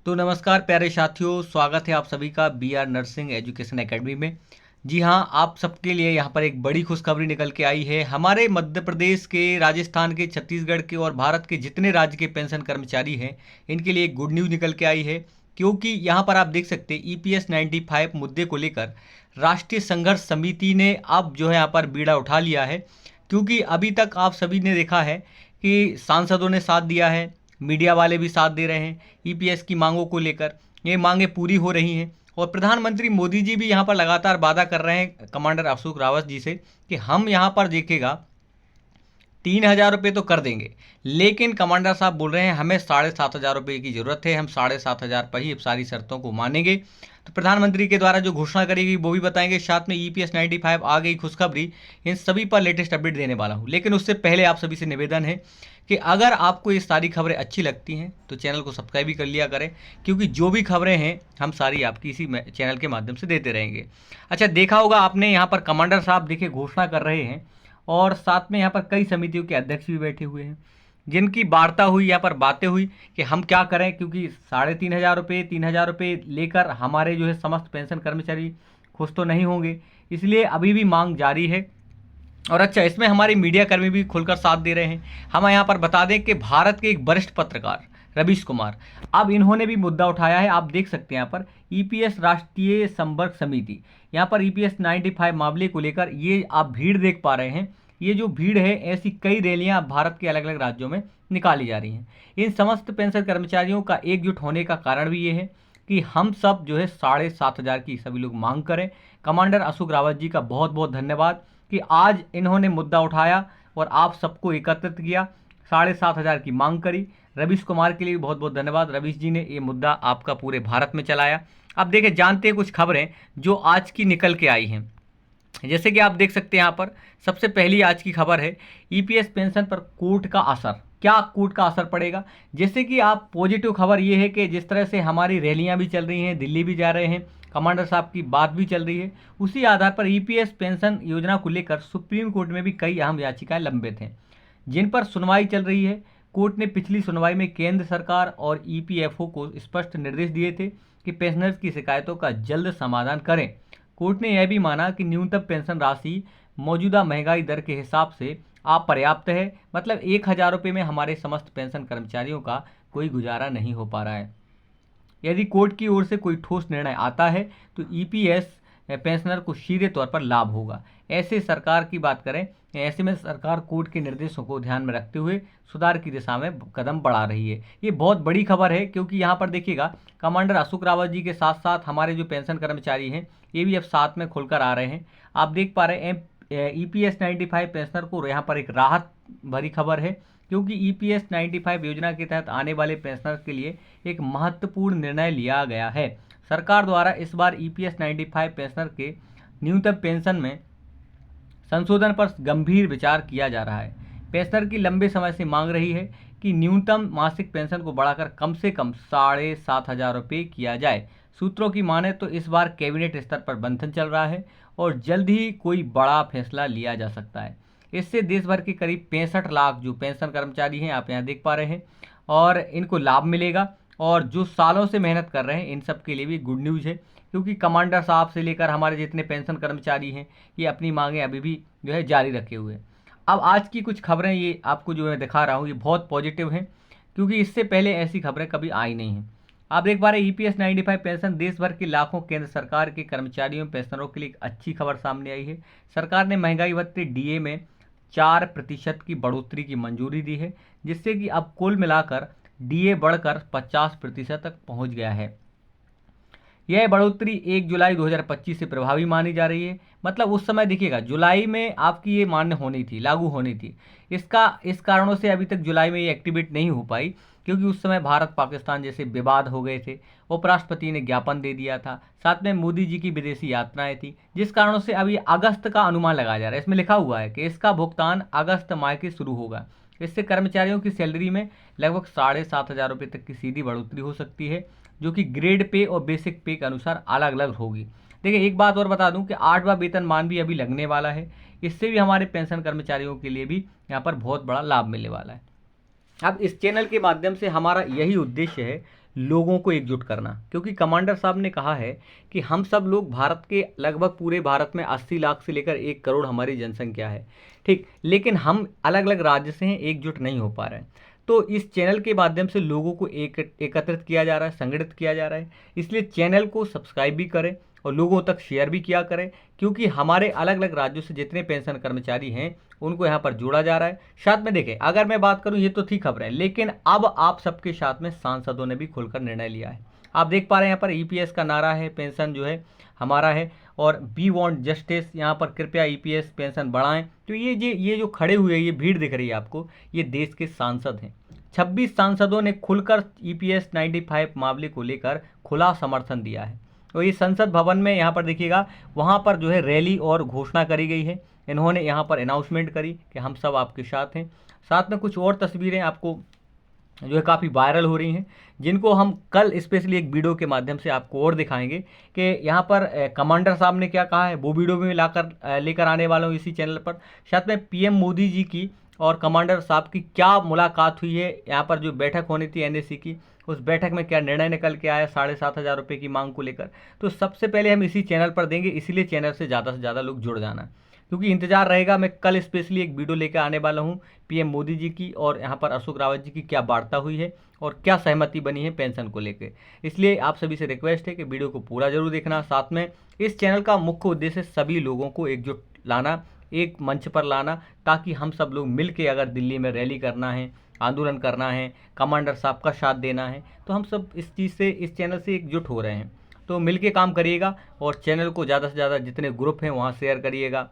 तो नमस्कार प्यारे साथियों, स्वागत है आप सभी का B R nursing education academy में। जी हाँ, आप सबके लिए यहाँ पर एक बड़ी खुशखबरी निकल के आई है। हमारे मध्य प्रदेश के, राजस्थान के, छत्तीसगढ़ के और भारत के जितने राज्य के पेंशन कर्मचारी हैं, इनके लिए एक गुड न्यूज़ निकल के आई है। क्योंकि यहाँ पर आप देख सकते हैं EPS 95 मुद्दे को लेकर राष्ट्रीय संघर्ष समिति ने अब जो है यहाँ पर बीड़ा उठा लिया है। क्योंकि अभी तक आप सभी ने देखा है कि सांसदों ने साथ दिया है, मीडिया वाले भी साथ दे रहे हैं EPS की मांगों को लेकर। ये मांगें पूरी हो रही हैं और प्रधानमंत्री मोदी जी भी यहाँ पर लगातार वादा कर रहे हैं कमांडर अशोक रावत जी से कि हम यहाँ पर देखेगा 3,000 रुपये तो कर देंगे, लेकिन कमांडर साहब बोल रहे हैं हमें 7,500 रुपये की ज़रूरत है, हम 7,500 पर ही सारी शर्तों को मानेंगे। तो प्रधानमंत्री के द्वारा जो घोषणा करी गई वो भी बताएंगे, साथ में EPS 95 आ गई खुशखबरी, इन सभी पर लेटेस्ट अपडेट देने वाला हूँ। लेकिन उससे पहले आप सभी से निवेदन है कि अगर आपको ये सारी खबरें अच्छी लगती हैं तो चैनल को सब्सक्राइब भी कर लिया करें, क्योंकि जो भी खबरें हैं हम सारी आपकी इसी चैनल के माध्यम से देते रहेंगे। अच्छा, देखा होगा आपने, यहाँ पर कमांडर साहब देखिए घोषणा कर रहे हैं और साथ में यहाँ पर कई समितियों के अध्यक्ष भी बैठे हुए हैं, जिनकी वार्ता हुई, यहाँ पर बातें हुई कि हम क्या करें, क्योंकि 3,500 रुपये 3,000 रुपये लेकर हमारे जो है समस्त पेंशन कर्मचारी खुश तो नहीं होंगे, इसलिए अभी भी मांग जारी है। और अच्छा, इसमें हमारे मीडिया कर्मी भी खुलकर साथ दे रहे हैं। हम यहाँ पर बता दें कि भारत के एक वरिष्ठ पत्रकार रवीश कुमार, अब इन्होंने भी मुद्दा उठाया है। आप देख सकते हैं यहाँ पर EPS राष्ट्रीय संपर्क समिति, यहाँ पर EPS 95 मामले को लेकर ये आप भीड़ देख पा रहे हैं। ये जो भीड़ है, ऐसी कई रैलियां भारत के अलग अलग राज्यों में निकाली जा रही हैं। इन समस्त पेंशन कर्मचारियों का एकजुट होने का कारण भी ये है कि हम सब जो है 7,500 की सभी लोग मांग करें। कमांडर अशोक रावत जी का बहुत बहुत धन्यवाद कि आज इन्होंने मुद्दा उठाया और आप सबको एकत्रित किया, 7,500 की मांग करी। रवीश कुमार के लिए भी बहुत बहुत धन्यवाद, रवीश जी ने ये मुद्दा आपका पूरे भारत में चलाया। अब देखिए, जानते हैं कुछ खबरें जो आज की निकल के आई हैं। जैसे कि आप देख सकते हैं यहाँ पर सबसे पहली आज की खबर है, EPS पेंशन पर कोर्ट का असर। क्या कोर्ट का असर पड़ेगा? जैसे कि आप पॉजिटिव खबर ये है कि जिस तरह से हमारी रैलियां भी चल रही हैं, दिल्ली भी जा रहे हैं, कमांडर साहब की बात भी चल रही है, उसी आधार पर EPS पेंशन योजना को लेकर सुप्रीम कोर्ट में भी कई अहम याचिकाएं लंबित हैं, जिन पर सुनवाई चल रही है। कोर्ट ने पिछली सुनवाई में केंद्र सरकार और EPFO को स्पष्ट निर्देश दिए थे कि पेंशनर्स की शिकायतों का जल्द समाधान करें। कोर्ट ने यह भी माना कि न्यूनतम पेंशन राशि मौजूदा महंगाई दर के हिसाब से अपर्याप्त है, मतलब 1,000 रुपये में हमारे समस्त पेंशन कर्मचारियों का कोई गुजारा नहीं हो पा रहा है। यदि कोर्ट की ओर से कोई ठोस निर्णय आता है तो EPS पेंशनर को सीधे तौर पर लाभ होगा। ऐसे सरकार की बात करें, ऐसे में सरकार कोर्ट के निर्देशों को ध्यान में रखते हुए सुधार की दिशा में कदम बढ़ा रही है। ये बहुत बड़ी खबर है, क्योंकि यहाँ पर देखिएगा, कमांडर अशोक रावत जी के साथ साथ हमारे जो पेंशन कर्मचारी हैं, ये भी अब साथ में खुलकर आ रहे हैं। आप देख पा रहे हैं EPS 95 पेंशनर को यहाँ पर एक राहत भरी खबर है, क्योंकि EPS 95 योजना के तहत आने वाले पेंशनर के लिए एक महत्वपूर्ण निर्णय लिया गया है। सरकार द्वारा इस बार EPS 95 पेंशनर के न्यूनतम पेंशन में संशोधन पर गंभीर विचार किया जा रहा है। पेंशनर की लंबे समय से मांग रही है कि न्यूनतम मासिक पेंशन को बढ़ाकर कम से कम 7,500 रुपये किया जाए। सूत्रों की माने तो इस बार कैबिनेट स्तर पर मंथन चल रहा है और जल्द ही कोई बड़ा फैसला लिया जा सकता है। इससे देश भर के करीब 65 लाख जो पेंशन कर्मचारी हैं, आप यहाँ देख पा रहे हैं, और इनको लाभ मिलेगा। और जो सालों से मेहनत कर रहे हैं, इन सब के लिए भी गुड न्यूज़ है, क्योंकि कमांडर साहब से लेकर हमारे जितने पेंशन कर्मचारी हैं, ये अपनी मांगें अभी भी जो है जारी रखे हुए हैं। अब आज की कुछ खबरें ये आपको जो मैं दिखा रहा हूँ, ये बहुत पॉजिटिव हैं, क्योंकि इससे पहले ऐसी खबरें कभी आई नहीं हैं। आप देख पा रहे हैं EPS 95 पेंशन देश भर के लाखों केंद्र सरकार के कर्मचारियों पेंशनरों के लिए एक अच्छी खबर सामने आई है। सरकार ने महंगाई भत्ते DA में 4% की बढ़ोतरी की मंजूरी दी है, जिससे कि अब कुल मिलाकर DA बढ़कर 50% तक पहुंच गया है। यह बढ़ोतरी 1 जुलाई 2025 से प्रभावी मानी जा रही है। मतलब उस समय देखिएगा, जुलाई में आपकी ये मान्य होनी थी, लागू होनी थी। इस कारणों से अभी तक जुलाई में ये एक्टिवेट नहीं हो पाई, क्योंकि उस समय भारत पाकिस्तान जैसे विवाद हो गए थे। उपराष्ट्रपति ने ज्ञापन दे दिया था, साथ में मोदी जी की विदेशी यात्राएं थी, जिस कारणों से अभी अगस्त का अनुमान लगाया जा रहा है। इसमें लिखा हुआ है कि इसका भुगतान अगस्त माह के शुरू होगा। इससे कर्मचारियों की सैलरी में लगभग 7,500 रुपये तक की सीधी बढ़ोतरी हो सकती है, जो कि ग्रेड पे और बेसिक पे के अनुसार अलग अलग होगी। देखिए, एक बात और बता दूं कि 8वां वेतनमान भी अभी लगने वाला है। इससे भी हमारे पेंशन कर्मचारियों के लिए भी यहाँ पर बहुत बड़ा लाभ मिलने वाला है। अब इस चैनल के माध्यम से हमारा यही उद्देश्य है लोगों को एकजुट करना, क्योंकि कमांडर साहब ने कहा है कि हम सब लोग भारत के लगभग पूरे भारत में 80 लाख से लेकर 1 करोड़ हमारी जनसंख्या है, ठीक, लेकिन हम अलग अलग राज्य से हैं, एकजुट नहीं हो पा रहे हैं। तो इस चैनल के माध्यम से लोगों को एकत्रित किया जा रहा है, संगठित किया जा रहा है। इसलिए चैनल को सब्सक्राइब भी करें और लोगों तक शेयर भी किया करें, क्योंकि हमारे अलग अलग राज्यों से जितने पेंशन कर्मचारी हैं उनको यहाँ पर जोड़ा जा रहा है। साथ में देखें, अगर मैं बात करूँ, ये तो थी खबरें, लेकिन अब आप सबके साथ में सांसदों ने भी खुलकर निर्णय लिया है। आप देख पा रहे हैं यहाँ पर ईपीएस का नारा है, पेंशन जो है हमारा है, और वी वांट जस्टिस, यहाँ पर कृपया ईपीएस पेंशन बढ़ाएं। तो ये जो खड़े हुए, ये भीड़ दिख रही है आपको, ये देश के सांसद हैं। 26 सांसदों ने खुलकर ईपीएस 95 मामले को लेकर खुला समर्थन दिया है। तो ये संसद भवन में यहाँ पर देखिएगा, वहाँ पर जो है रैली और घोषणा करी गई है। इन्होंने यहाँ पर अनाउंसमेंट करी कि हम सब आपके साथ हैं। साथ में कुछ और तस्वीरें आपको जो है काफ़ी वायरल हो रही हैं, जिनको हम कल स्पेशली एक वीडियो के माध्यम से आपको और दिखाएंगे कि यहाँ पर कमांडर साहब ने क्या कहा है। वो वीडियो भी लेकर आने वाला हूँ इसी चैनल पर। साथ में पीएम मोदी जी की और कमांडर साहब की क्या मुलाकात हुई है, यहाँ पर जो बैठक होनी थी एनएसी की, उस बैठक में क्या निर्णय निकल के आया 7,500 रुपये की मांग को लेकर, तो सबसे पहले हम इसी चैनल पर देंगे। इसीलिए चैनल से ज़्यादा लोग जुड़ जाना, क्योंकि इंतजार रहेगा। मैं कल स्पेशली एक वीडियो लेकर आने वाला हूँ पीएम मोदी जी की और यहाँ पर अशोक रावत जी की क्या वार्ता हुई है और क्या सहमति बनी है पेंशन को लेकर। इसलिए आप सभी से रिक्वेस्ट है कि वीडियो को पूरा जरूर देखना। साथ में इस चैनल का मुख्य उद्देश्य सभी लोगों को एकजुट लाना, एक मंच पर लाना, ताकि हम सब लोग मिल के अगर दिल्ली में रैली करना है, आंदोलन करना है, कमांडर साहब का साथ देना है, तो हम सब इस चीज़ से, इस चैनल से एकजुट हो रहे हैं। तो मिल के काम करिएगा और चैनल को ज़्यादा से ज़्यादा जितने ग्रुप हैं वहाँ शेयर करिएगा,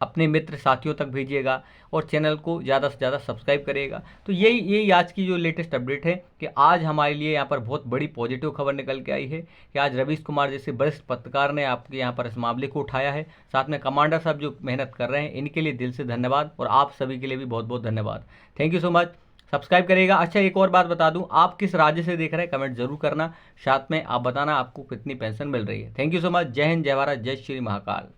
अपने मित्र साथियों तक भेजिएगा और चैनल को ज़्यादा से ज़्यादा सब्सक्राइब करिएगा। तो यही आज की जो लेटेस्ट अपडेट है कि आज हमारे लिए यहाँ पर बहुत बड़ी पॉजिटिव खबर निकल के आई है कि आज रवीश कुमार जैसे वरिष्ठ पत्रकार ने आपके यहाँ पर इस मामले को उठाया है। साथ में कमांडर साहब जो मेहनत कर रहे हैं, इनके लिए दिल से धन्यवाद और आप सभी के लिए भी बहुत बहुत धन्यवाद। Thank you so much. Subscribe करिएगा। अच्छा, एक और बात बता दूं, आप किस राज्य से देख रहे हैं कमेंट जरूर करना। साथ में आप बताना आपको कितनी पेंशन मिल रही है। Thank you so much. जय हिंद, जय भारत, जय श्री महाकाल।